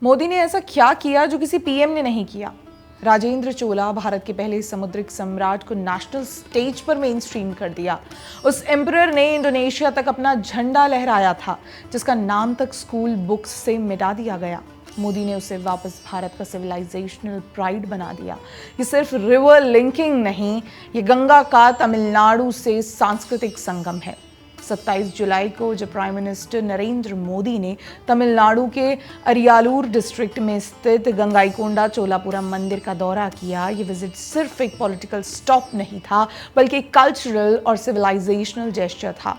मोदी ने ऐसा क्या किया जो किसी पीएम ने नहीं किया? राजेंद्र चोला भारत के पहले समुद्रिक सम्राट को नेशनल स्टेज पर मेन स्ट्रीम कर दिया। उस एम्परर ने इंडोनेशिया तक अपना झंडा लहराया था, जिसका नाम तक स्कूल बुक्स से मिटा दिया गया। मोदी ने उसे वापस भारत का सिविलाइजेशनल प्राइड बना दिया। ये सिर्फ रिवर लिंकिंग नहीं, ये गंगा का तमिलनाडु से सांस्कृतिक संगम है। 27 जुलाई को जब प्राइम मिनिस्टर नरेंद्र मोदी ने तमिलनाडु के अरियालूर डिस्ट्रिक्ट में स्थित गंगाईकोंडा चोलापुरम मंदिर का दौरा किया, ये विजिट सिर्फ एक पॉलिटिकल स्टॉप नहीं था, बल्कि एक कल्चरल और सिविलाइजेशनल जेस्चर था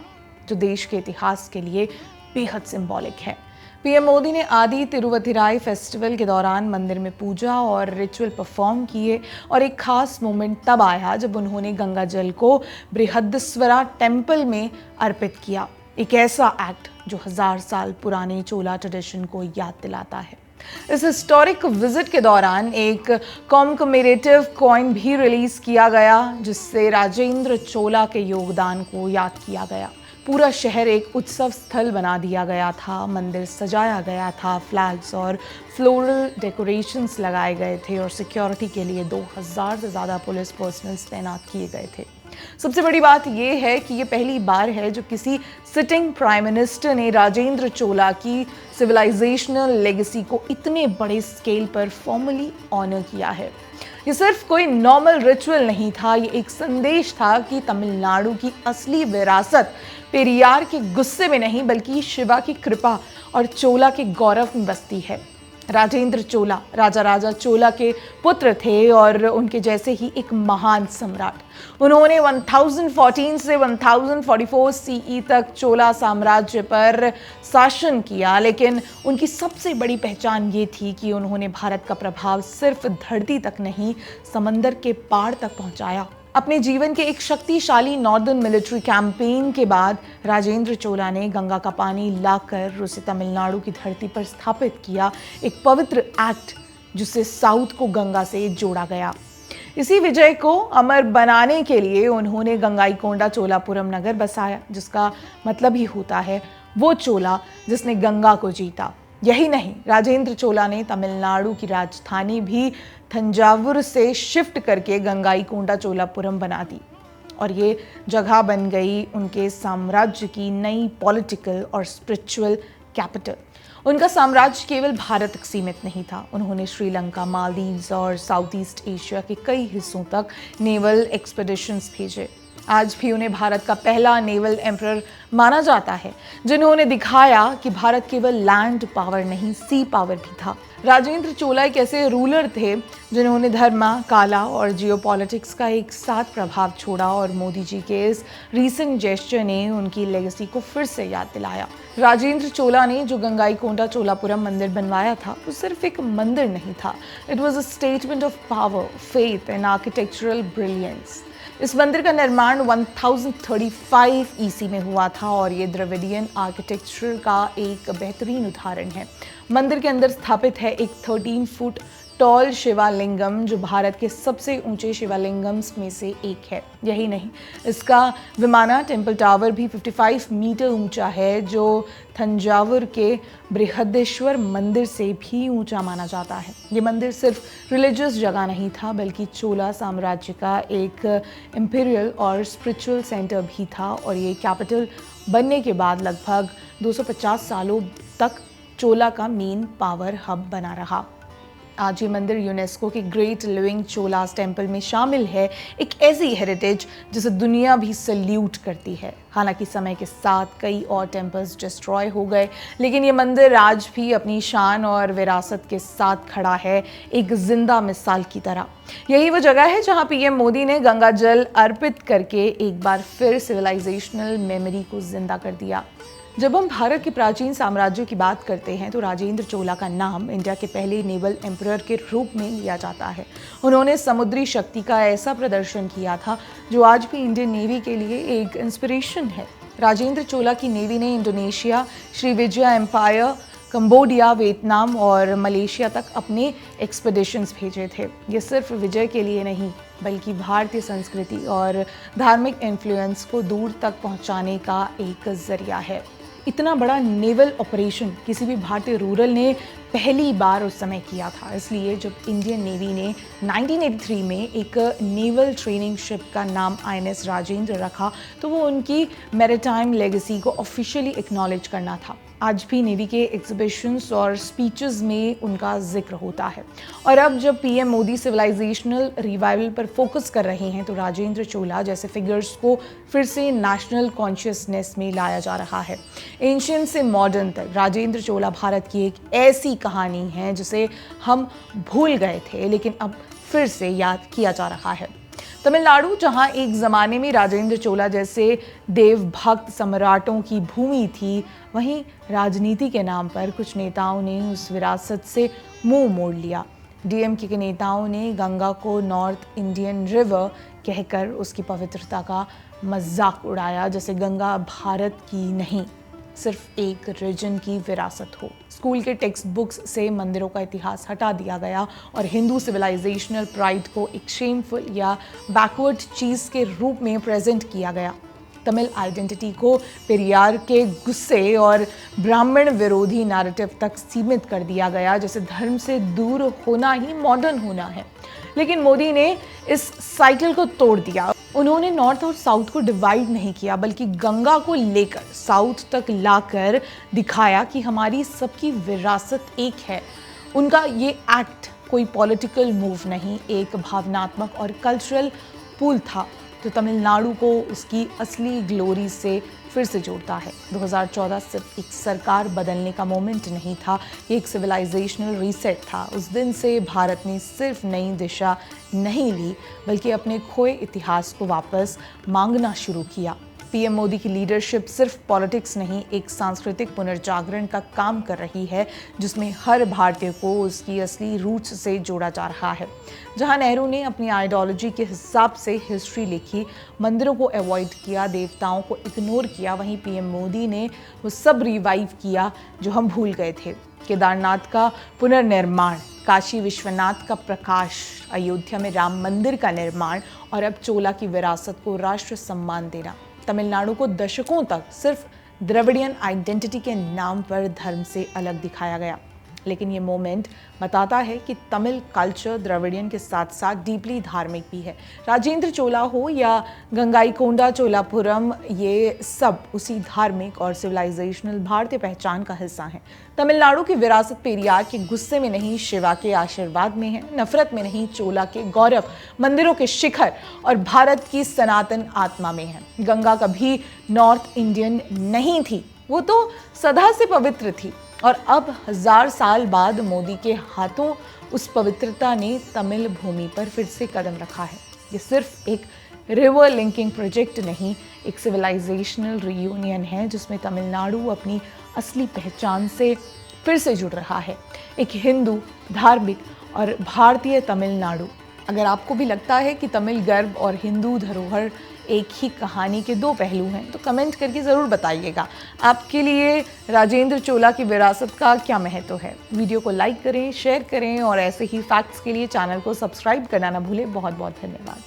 जो देश के इतिहास के लिए बेहद सिंबॉलिक है। पीएम मोदी ने आदि तिरुवथिराई फेस्टिवल के दौरान मंदिर में पूजा और रिचुअल परफॉर्म किए, और एक खास मोमेंट तब आया जब उन्होंने गंगा जल को बृहदीश्वरा टेम्पल में अर्पित किया। एक ऐसा एक्ट जो 1000 साल पुराने चोला ट्रेडिशन को याद दिलाता है। इस हिस्टोरिक विजिट के दौरान एक कॉमकमेरेटिव कॉइन भी रिलीज किया गया, जिससे राजेंद्र चोला के योगदान को याद किया गया। पूरा शहर एक उत्सव स्थल बना दिया गया था, मंदिर सजाया गया था, फ्लैग्स और फ्लोरल डेकोरेशंस लगाए गए थे, और सिक्योरिटी के लिए 2000 से ज़्यादा पुलिस पर्सनल्स तैनात किए गए थे। सबसे बड़ी बात यह है कि ये पहली बार है जो किसी सिटिंग प्राइम मिनिस्टर ने राजेंद्र चोला की सिविलाइजेशनल लेगेसी को इतने बड़े स्केल पर फॉर्मली ऑनर किया है। ये सिर्फ कोई नॉर्मल रिचुअल नहीं था, ये एक संदेश था कि तमिलनाडु की असली विरासत पेरियार के गुस्से में नहीं, बल्कि शिवा की कृपा और चोला के गौरव में बसती है। राजेंद्र चोला राजा चोला के पुत्र थे और उनके जैसे ही एक महान सम्राट। उन्होंने 1014 से 1044 सीई तक चोला साम्राज्य पर शासन किया, लेकिन उनकी सबसे बड़ी पहचान ये थी कि उन्होंने भारत का प्रभाव सिर्फ धरती तक नहीं, समंदर के पार तक पहुंचाया। अपने जीवन के एक शक्तिशाली नॉर्दर्न मिलिट्री कैंपेन के बाद राजेंद्र चोला ने गंगा का पानी लाकर उसे तमिलनाडु की धरती पर स्थापित किया, एक पवित्र एक्ट जिससे साउथ को गंगा से जोड़ा गया। इसी विजय को अमर बनाने के लिए उन्होंने गंगाईकोंडा चोलापुरम नगर बसाया, जिसका मतलब ही होता है वो चोला जिसने गंगा को जीता। यही नहीं, राजेंद्र चोला ने तमिलनाडु की राजधानी भी थंजावुर से शिफ्ट करके गंगाईकोंडा चोलापुरम बना दी, और ये जगह बन गई उनके साम्राज्य की नई पॉलिटिकल और स्पिरिचुअल कैपिटल। उनका साम्राज्य केवल भारत तक सीमित नहीं था, उन्होंने श्रीलंका, मालदीव्स और साउथ ईस्ट एशिया के कई हिस्सों तक नेवल एक्सपेडिशंस भेजे। आज भी उन्हें भारत का पहला नेवल एम्परर माना जाता है, जिन्होंने दिखाया कि भारत केवल लैंड पावर नहीं, सी पावर भी था। राजेंद्र चोला एक ऐसे रूलर थे जिन्होंने धर्म, काला और जियोपॉलिटिक्स का एक साथ प्रभाव छोड़ा, और मोदी जी के इस रीसेंट जेस्चर ने उनकी लेगेसी को फिर से याद दिलाया। राजेंद्र चोला ने जो गंगाईकोंडा चोलापुरम मंदिर बनवाया था, वो सिर्फ एक मंदिर नहीं था, it was a statement of power, faith and architectural brilliance. इस मंदिर का निर्माण 1035 ईसी में हुआ था, और ये द्रविडियन आर्किटेक्चर का एक बेहतरीन उदाहरण है। मंदिर के अंदर स्थापित है एक 13 फुट टॉल शिवालिंगम, जो भारत के सबसे ऊंचे शिवालिंगम्स में से एक है। यही नहीं, इसका विमाना टेम्पल टावर भी 55 मीटर ऊंचा है, जो थंजावुर के बृहदेश्वर मंदिर से भी ऊंचा माना जाता है। ये मंदिर सिर्फ रिलीजियस जगह नहीं था, बल्कि चोला साम्राज्य का एक इंपीरियल और स्पिरिचुअल सेंटर भी था, और ये कैपिटल बनने के बाद लगभग 250 सालों तक चोला का मेन पावर हब बना रहा। आज ये मंदिर यूनेस्को के ग्रेट लिविंग चोलास टेम्पल में शामिल है, एक ऐसी हेरिटेज जिसे दुनिया भी सल्यूट करती है। हालांकि समय के साथ कई और टेम्पल्स डिस्ट्रॉय हो गए, लेकिन ये मंदिर आज भी अपनी शान और विरासत के साथ खड़ा है, एक जिंदा मिसाल की तरह। यही वो जगह है जहां पीएम मोदी ने गंगा जल अर्पित करके एक बार फिर सिविलाइजेशनल मेमोरी को जिंदा कर दिया। जब हम भारत के प्राचीन साम्राज्यों की बात करते हैं तो राजेंद्र चोला का नाम इंडिया के पहले नेवल एम्परर के रूप में लिया जाता है। उन्होंने समुद्री शक्ति का ऐसा प्रदर्शन किया था जो आज भी इंडियन नेवी के लिए एक इंस्पिरेशन है। राजेंद्र चोला की नेवी ने Indonesia, Srivijaya empire, Cambodia, Vietnam और मलेशिया तक अपने एक्सपेडिशंस भेजे थे। ये सिर्फ विजय के लिए नहीं, बल्कि भारतीय संस्कृति और धार्मिक इन्फ्लुएंस को दूर तक पहुंचाने का एक जरिया है। इतना बड़ा नेवल ऑपरेशन किसी भी भारतीय रूरल ने पहली बार उस समय किया था। इसलिए जब इंडियन नेवी ने 1983 में एक नेवल ट्रेनिंग शिप का नाम INS राजेंद्र रखा तो वो उनकी मैरिटाइम लेगेसी को ऑफिशियली एक्नॉलेज करना था। आज भी नेवी के एग्जीबिशंस और स्पीचेस में उनका जिक्र होता है। और अब जब पीएम मोदी सिविलाइजेशनल रिवाइवल पर फोकस कर रहे हैं तो राजेंद्र चोला जैसे फिगर्स को फिर से नेशनल कॉन्शियसनेस में लाया जा रहा है। एंशियंट से मॉडर्न तक राजेंद्र चोला भारत की एक ऐसी कहानी है जिसे हम भूल गए थे लेकिन अब फिर से याद किया जा रहा है। तमिलनाडु, जहां एक ज़माने में राजेंद्र चोला जैसे देवभक्त सम्राटों की भूमि थी, वहीं राजनीति के नाम पर कुछ नेताओं ने उस विरासत से मुंह मोड़ लिया। डीएमके के नेताओं ने गंगा को नॉर्थ इंडियन रिवर कहकर उसकी पवित्रता का मजाक उड़ाया, जैसे गंगा भारत की नहीं सिर्फ एक रीजन की विरासत हो। स्कूल के टेक्स्ट बुक्स से मंदिरों का इतिहास हटा दिया गया और हिंदू सिविलाइजेशनल प्राइड को एक शेमफुल या बैकवर्ड चीज़ के रूप में प्रेजेंट किया गया। तमिल आइडेंटिटी को पेरियार के गुस्से और ब्राह्मण विरोधी नैरेटिव तक सीमित कर दिया गया, जैसे धर्म से दूर होना ही मॉडर्न होना है। लेकिन मोदी ने इस साइकिल को तोड़ दिया। उन्होंने नॉर्थ और साउथ को डिवाइड नहीं किया बल्कि गंगा को लेकर साउथ तक लाकर दिखाया कि हमारी सबकी विरासत एक है। उनका ये एक्ट कोई पॉलिटिकल मूव नहीं, एक भावनात्मक और कल्चरल पुल था जो तमिलनाडु को उसकी असली ग्लोरी से फिर से जोड़ता है। 2014 सिर्फ एक सरकार बदलने का मोमेंट नहीं था, ये एक सिविलाइजेशनल रीसेट था। उस दिन से भारत ने सिर्फ नई दिशा नहीं ली बल्कि अपने खोए इतिहास को वापस मांगना शुरू किया। पीएम मोदी की लीडरशिप सिर्फ पॉलिटिक्स नहीं, एक सांस्कृतिक पुनर्जागरण का काम कर रही है जिसमें हर भारतीय को उसकी असली रूट्स से जोड़ा जा रहा है। जहां नेहरू ने अपनी आइडियोलॉजी के हिसाब से हिस्ट्री लिखी, मंदिरों को अवॉइड किया, देवताओं को इग्नोर किया, वहीं पीएम मोदी ने वो सब रिवाइव किया जो हम भूल गए थे। केदारनाथ का पुनर्निर्माण, काशी विश्वनाथ का प्रकाश, अयोध्या में राम मंदिर का निर्माण और अब चोला की विरासत को राष्ट्र सम्मान देना। तमिलनाडु को दशकों तक सिर्फ द्रविडियन आइडेंटिटी के नाम पर धर्म से अलग दिखाया गया, लेकिन ये मोमेंट बताता है कि तमिल कल्चर द्रविडियन के साथ साथ डीपली धार्मिक भी है। राजेंद्र चोला हो या गंगाईकोंडा चोलापुरम, ये सब उसी धार्मिक और सिविलाइजेशनल भारतीय पहचान का हिस्सा हैं। तमिलनाडु की विरासत पेरियार के गुस्से में नहीं, शिवा के आशीर्वाद में है, नफरत में नहीं, चोला के गौरव, मंदिरों के शिखर और भारत की सनातन आत्मा में है। गंगा कभी नॉर्थ इंडियन नहीं थी, वो तो सदा से पवित्र थी और अब 1000 साल बाद मोदी के हाथों उस पवित्रता ने तमिल भूमि पर फिर से कदम रखा है। ये सिर्फ एक रिवर लिंकिंग प्रोजेक्ट नहीं, एक सिविलाइजेशनल रियूनियन है जिसमें तमिलनाडु अपनी असली पहचान से फिर से जुड़ रहा है। एक हिंदू, धार्मिक और भारतीय तमिलनाडु। अगर आपको भी लगता है कि तमिल गर्व और हिंदू धरोहर एक ही कहानी के दो पहलू हैं तो कमेंट करके ज़रूर बताइएगा आपके लिए राजेंद्र चोला की विरासत का क्या महत्व है। वीडियो को लाइक करें, शेयर करें और ऐसे ही फैक्ट्स के लिए चैनल को सब्सक्राइब करना ना भूलें। बहुत बहुत धन्यवाद।